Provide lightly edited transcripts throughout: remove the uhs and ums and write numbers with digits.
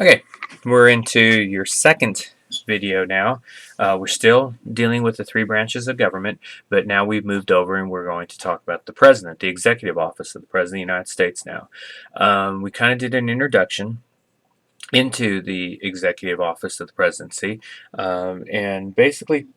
Okay, we're into your second video now. We're still dealing with the three branches of government, but now we've moved over and we're going to talk about the president, the executive office of the president of the United States now. We kind of did an introduction into the executive office of the presidency, and basically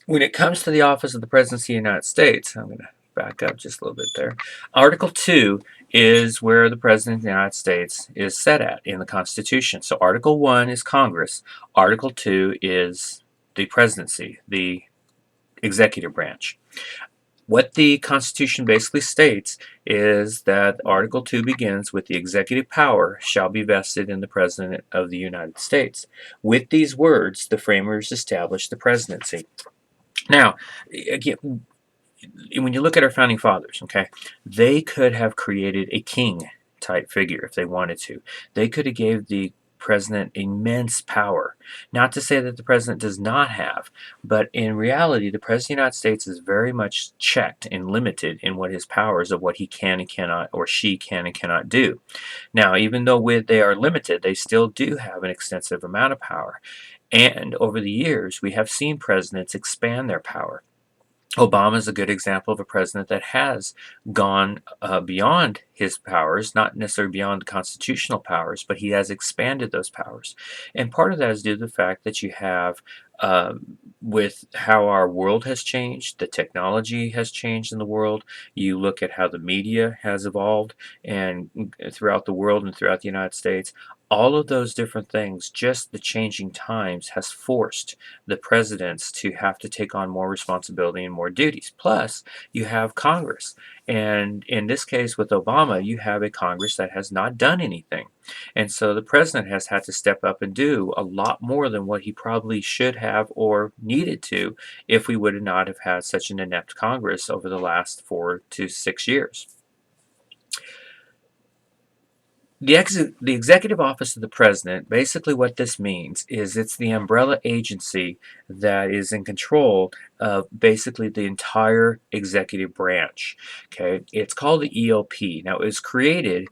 when it comes to the office of the presidency of the United States, I'm going to back up just a little bit there. Article 2 is where the president of the United States is set at in the Constitution. So Article 1 is Congress. Article 2 is the presidency, the executive branch. What the Constitution basically states is that Article 2 begins with the executive power shall be vested in the President of the United States. With these words, the framers established the presidency. Now, again, when you look at our founding fathers, okay, they could have created a king type figure if they wanted to. They could have gave the president immense power. Not to say that the president does not have, but in reality, the president of the United States is very much checked and limited in what his powers of what he can and cannot, or she can and cannot do. Now, even though they are limited, they still do have an extensive amount of power. And over the years, we have seen presidents expand their power. Obama is a good example of a president that has gone beyond his powers, not necessarily beyond the constitutional powers, but he has expanded those powers. And part of that is due to the fact that you have, with how our world has changed, the technology has changed in the world. You look at how the media has evolved and throughout the world and throughout the United States. All of those different things, just the changing times, has forced the presidents to have to take on more responsibility and more duties. Plus, you have Congress. And in this case, with Obama, you have a Congress that has not done anything. And so the president has had to step up and do a lot more than what he probably should have or needed to if we would not have had such an inept Congress over the last 4 to 6 years. The executive office of the president, basically what this means is it's the umbrella agency that is in control of basically the entire executive branch. Okay, it's called the EOP. Now, it was created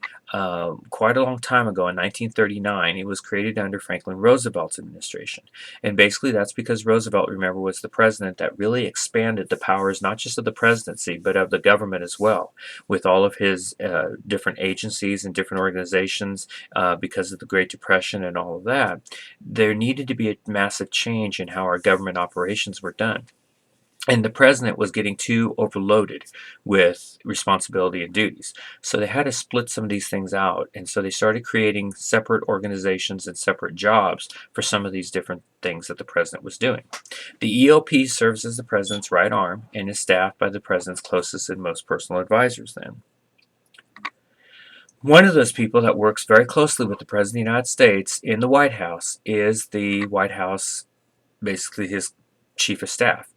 quite a long time ago in 1939. It was created under Franklin Roosevelt's administration. And basically that's because Roosevelt, remember, was the president that really expanded the powers not just of the presidency, but of the government as well, with all of his different agencies and different organizations because of the Great Depression and all of that. There needed to be a massive change in how our government operations were done. And the president was getting too overloaded with responsibility and duties. So they had to split some of these things out. And so they started creating separate organizations and separate jobs for some of these different things that the president was doing. The EOP serves as the president's right arm and is staffed by the president's closest and most personal advisors then. One of those people that works very closely with the President of the United States in the White House is the White House, basically his chief of staff.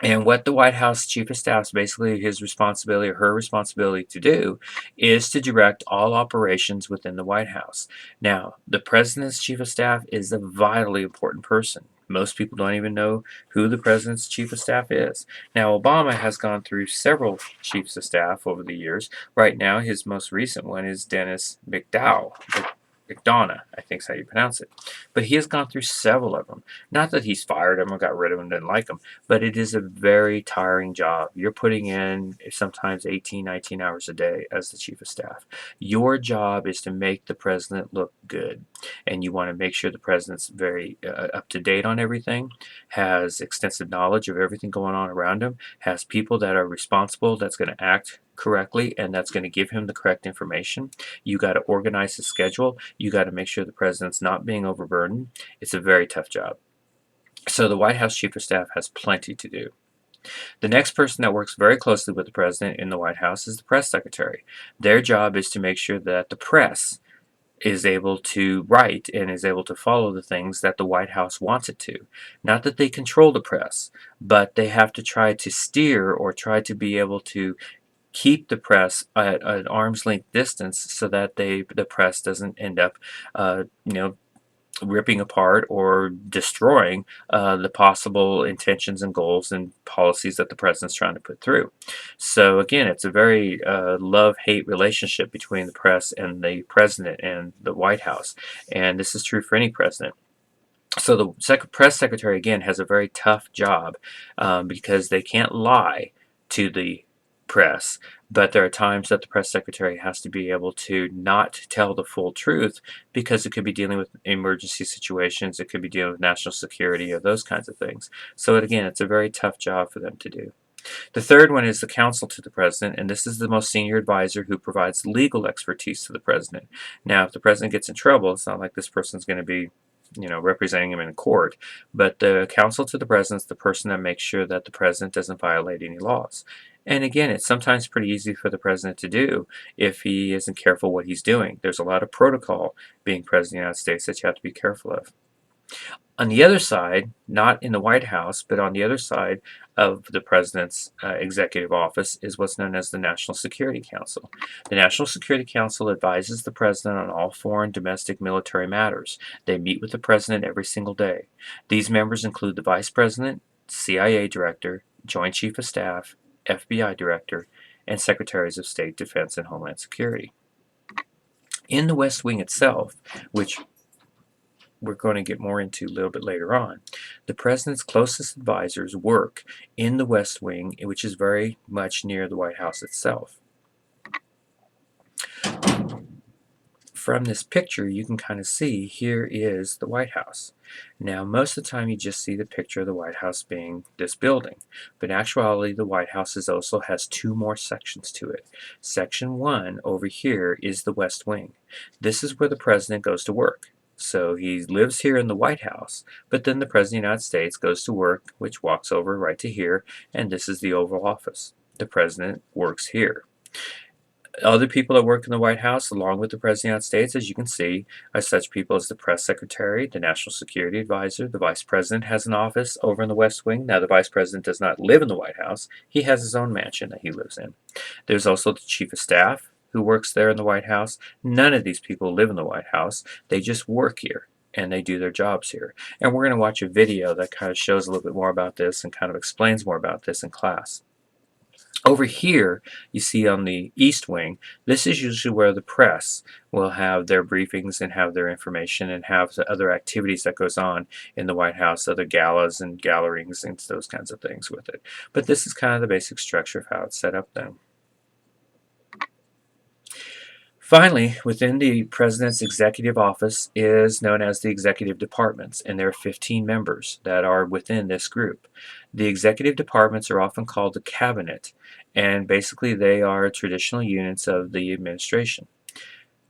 And what the White House chief of staff is basically his responsibility or her responsibility to do is to direct all operations within the White House. Now, the president's chief of staff is a vitally important person. Most people don't even know who the president's chief of staff is. Now, Obama has gone through several chiefs of staff over the years. Right now, his most recent one is Dennis McDonough, I think is how you pronounce it. But he has gone through several of them. Not that he's fired them or got rid of them, didn't like them, but it is a very tiring job. You're putting in sometimes 18, 19 hours a day as the chief of staff. Your job is to make the president look good, and you want to make sure the president's very up to date on everything, has extensive knowledge of everything going on around him, has people that are responsible, that's going to act correctly, and that's going to give him the correct information. You got to organize his schedule. You got to make sure the president's not being overburdened. It's a very tough job. So the White House Chief of Staff has plenty to do. The next person that works very closely with the president in the White House is the press secretary. Their job is to make sure that the press is able to write and is able to follow the things that the White House wants it to. Not that they control the press, but they have to try to steer or try to be able to keep the press at an arm's length distance so that the press doesn't end up, ripping apart or destroying the possible intentions and goals and policies that the president's trying to put through. So again, it's a very love-hate relationship between the press and the president and the White House, and this is true for any president. So the press secretary, again, has a very tough job because they can't lie to the press, but there are times that the press secretary has to be able to not tell the full truth because it could be dealing with emergency situations, it could be dealing with national security or those kinds of things. So again, it's a very tough job for them to do. The third one is the counsel to the president, and this is the most senior advisor who provides legal expertise to the president. Now, if the president gets in trouble, it's not like this person's going to be representing him in court. But the counsel to the president is the person that makes sure that the president doesn't violate any laws. And again, it's sometimes pretty easy for the president to do if he isn't careful what he's doing. There's a lot of protocol being president of the United States that you have to be careful of. On the other side, not in the White House, but on the other side of the president's executive office is what's known as the National Security Council. The National Security Council advises the president on all foreign, domestic, military matters. They meet with the president every single day. These members include the vice president, CIA director, Joint Chief of Staff, FBI director, and secretaries of state, defense, and homeland security. In the West Wing itself, which we're going to get more into a little bit later on, the president's closest advisors work in the West Wing, which is very much near the White House itself. From this picture, you can kind of see here is the White House. Now, most of the time you just see the picture of the White House being this building, but in actuality the White House also has two more sections to it. Section 1 over here is the West Wing. This is where the president goes to work. So he lives here in the White House, but then the President of the United States goes to work, which walks over right to here, and this is the Oval Office. The President works here. Other people that work in the White House, along with the President of the United States, as you can see, are such people as the Press Secretary, the National Security Advisor. The Vice President has an office over in the West Wing. Now, the Vice President does not live in the White House. He has his own mansion that he lives in. There's also the Chief of Staff, who works there in the White House. None of these people live in the White House. They just work here and they do their jobs here. And we're going to watch a video that kind of shows a little bit more about this and kind of explains more about this in class. Over here, you see on the East Wing, this is usually where the press will have their briefings and have their information and have the other activities that goes on in the White House, other galas and galleries and those kinds of things with it. But this is kind of the basic structure of how it's set up then. Finally, within the President's executive office is known as the executive departments, and there are 15 members that are within this group. The executive departments are often called the cabinet, and basically they are traditional units of the administration.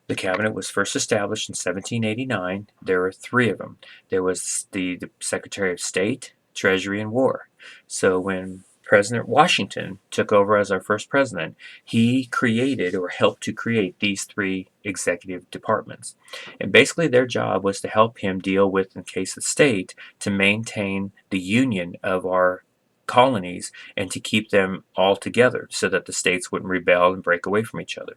The cabinet was first established in 1789. There were three of them. There was the Secretary of State, Treasury, and War. So when President Washington took over as our first president, he created or helped to create these three executive departments. And basically their job was to help him deal with, in case of state, to maintain the union of our colonies and to keep them all together so that the states wouldn't rebel and break away from each other.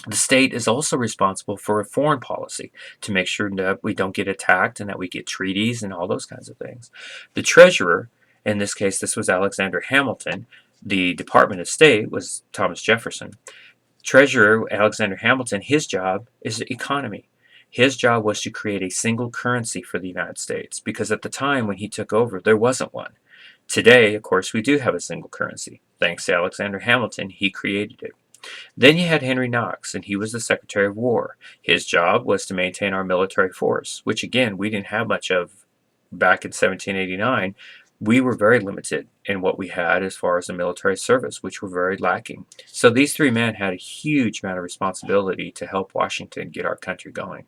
The state is also responsible for a foreign policy to make sure that we don't get attacked and that we get treaties and all those kinds of things. The treasurer, in this case, this was Alexander Hamilton. The Department of State was Thomas Jefferson. Treasurer Alexander Hamilton, his job is economy. His job was to create a single currency for the United States because at the time when he took over, there wasn't one. Today, of course, we do have a single currency. Thanks to Alexander Hamilton, he created it. Then you had Henry Knox, and he was the Secretary of War. His job was to maintain our military force, which again, we didn't have much of back in 1789. We were very limited in what we had as far as the military service, which were very lacking. So these three men had a huge amount of responsibility to help Washington get our country going.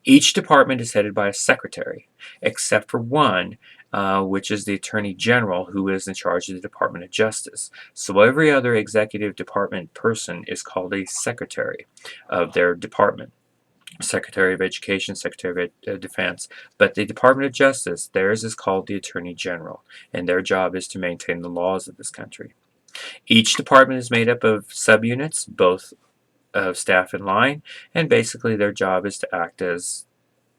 Each department is headed by a secretary, except for one, which is the Attorney General, who is in charge of the Department of Justice. So every other executive department person is called a secretary of their department. Secretary of Education, Secretary of Defense, but the Department of Justice, theirs is called the Attorney General, and their job is to maintain the laws of this country. Each department is made up of subunits, both of staff and line, and basically their job is to act as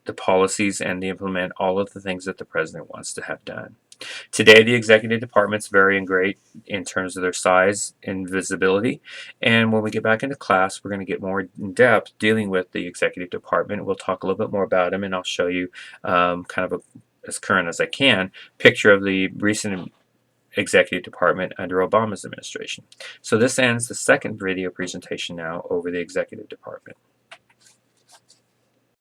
the policies and to implement all of the things that the president wants to have done. Today, the executive departments vary in great in terms of their size and visibility. And when we get back into class, we're going to get more in depth dealing with the executive department. We'll talk a little bit more about them, and I'll show you kind of as current as I can picture of the recent executive department under Obama's administration. So this ends the second video presentation now over the executive department.